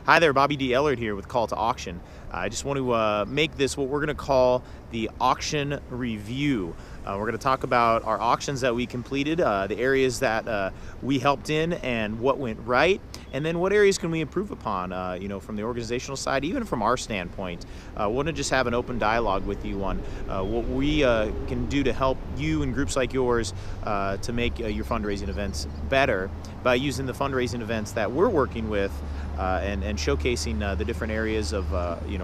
Hi there, Bobby D. Ellard here with Call to Auction. I just want to make this what we're going to call the auction review. We're going to talk about our auctions that we completed, the areas that we helped in and what went right, and then what areas can we improve upon, from the organizational side, even from our standpoint. I want to just have an open dialogue with you on what we can do to help you and groups like yours to make your fundraising events better by using the fundraising events that we're working with and showcasing the different areas of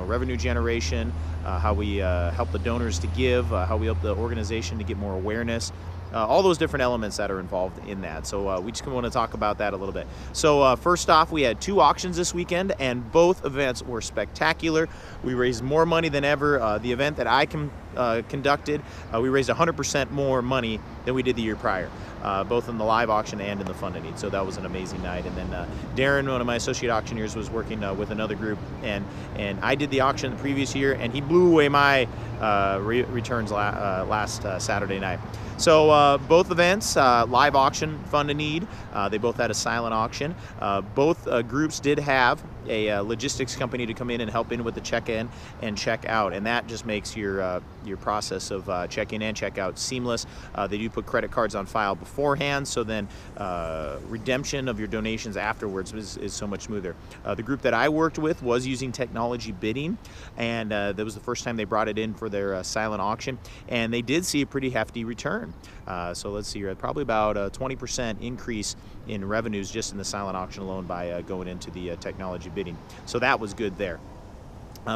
revenue generation, how we help the donors to give, how we help the organization to get more awareness, all those different elements that are involved in that. So we just want to talk about that a little bit. So first off, we had 2 auctions this weekend, and both events were spectacular. We raised more money than ever. The event that I conducted, we raised 100% more money than we did the year prior, both in the live auction and in the fund and need. So that was an amazing night. And then Darren, one of my associate auctioneers, was working with another group, and I did the auction the previous year, and he blew away my returns last Saturday night. So both events, live auction, fund and need, they both had a silent auction. Both groups did have a logistics company to come in and help in with the check-in and check-out, and that just makes your process of check-in and check-out seamless. They do put credit cards on file beforehand, so then redemption of your donations afterwards is so much smoother. The group that I worked with was using technology bidding, and that was the first time they brought it in for their silent auction, and they did see a pretty hefty return. So let's see here, probably about a 20% increase in revenues just in the silent auction alone by going into the technology bidding. So that was good there.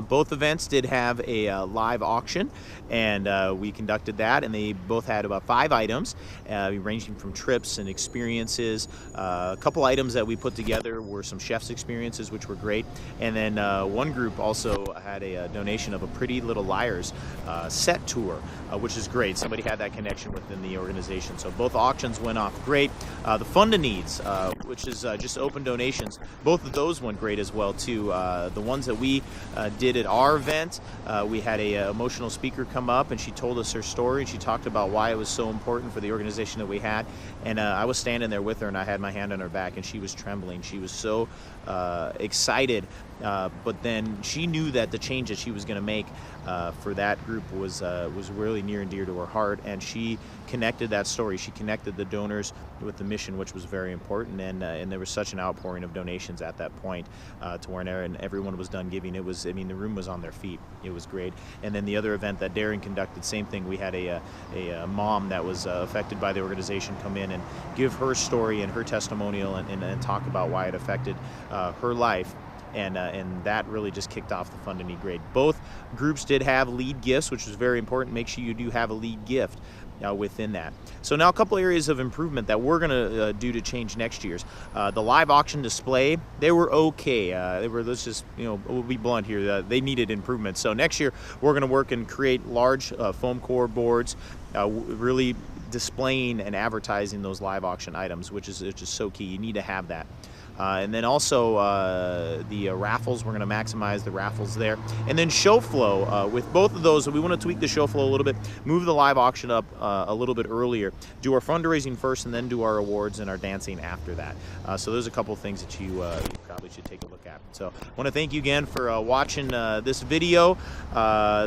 Both events did have a live auction, and we conducted that, and they both had about 5 items, ranging from trips and experiences. A couple items that we put together were some chef's experiences, which were great, and then one group also had a donation of a Pretty Little Liars set tour, which is great. Somebody had that connection within the organization. So both auctions went off great. The fund and needs, which is just open donations, both of those went great as well too. The ones that we did at our event, we had a emotional speaker come up, and she told us her story, and she talked about why it was so important for the organization that we had, and I was standing there with her, and I had my hand on her back, and she was trembling. She was so excited, but then she knew that the change that she was going to make for that group was really near and dear to her heart, and she connected that story. She connected the donors with the mission, which was very important, and there was such an outpouring of donations at that point to where everyone was done giving. It was, the room was on their feet. It was great. And then the other event that Darren conducted, same thing. We had a mom that was affected by the organization come in and give her story and her testimonial and talk about why it affected her life. And that really just kicked off the fund and need grade. Both groups did have lead gifts, which was very important. Make sure you do have a lead gift within that. So now a couple areas of improvement that we're going to do to change next year's. The live auction display, they were okay. Let's just, we'll be blunt here, they needed improvement. So next year we're going to work and create large foam core boards, really displaying and advertising those live auction items, which is just so key. You need to have that. And then also the raffles, we're going to maximize the raffles there. And then show flow, with both of those, we want to tweak the show flow a little bit, move the live auction up a little bit earlier, do our fundraising first, and then do our awards and our dancing after that. So there's a couple things that you probably should take a look at. So I want to thank you again for watching this video.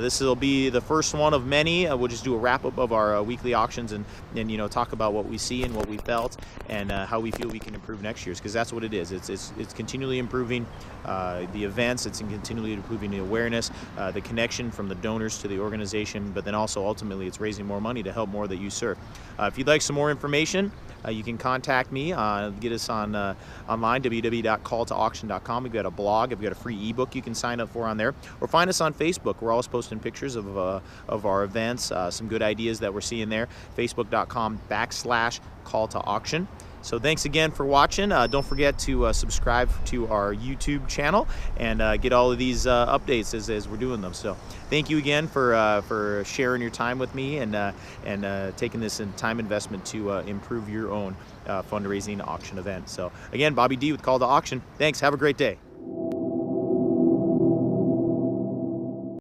This will be the first one of many. We'll just do a wrap-up of our weekly auctions and talk about what we see and what we felt and how we feel we can improve next year's, because that's what it is. It's continually improving the events. It's continually improving the awareness, the connection from the donors to the organization, but then also ultimately it's raising more money to help more that you serve. If you'd like some more information, you can contact me, get us on online, www.calltoauction.com. We've got a blog, we've got a free ebook you can sign up for on there, or find us on Facebook. We're always posting pictures of our events, some good ideas that we're seeing there, facebook.com/call-to-auction. So thanks again for watching. Don't forget to subscribe to our YouTube channel and get all of these updates as we're doing them. So thank you again for sharing your time with me and taking this time investment to improve your own fundraising auction event. So again, Bobby D with Call to Auction. Thanks. Have a great day.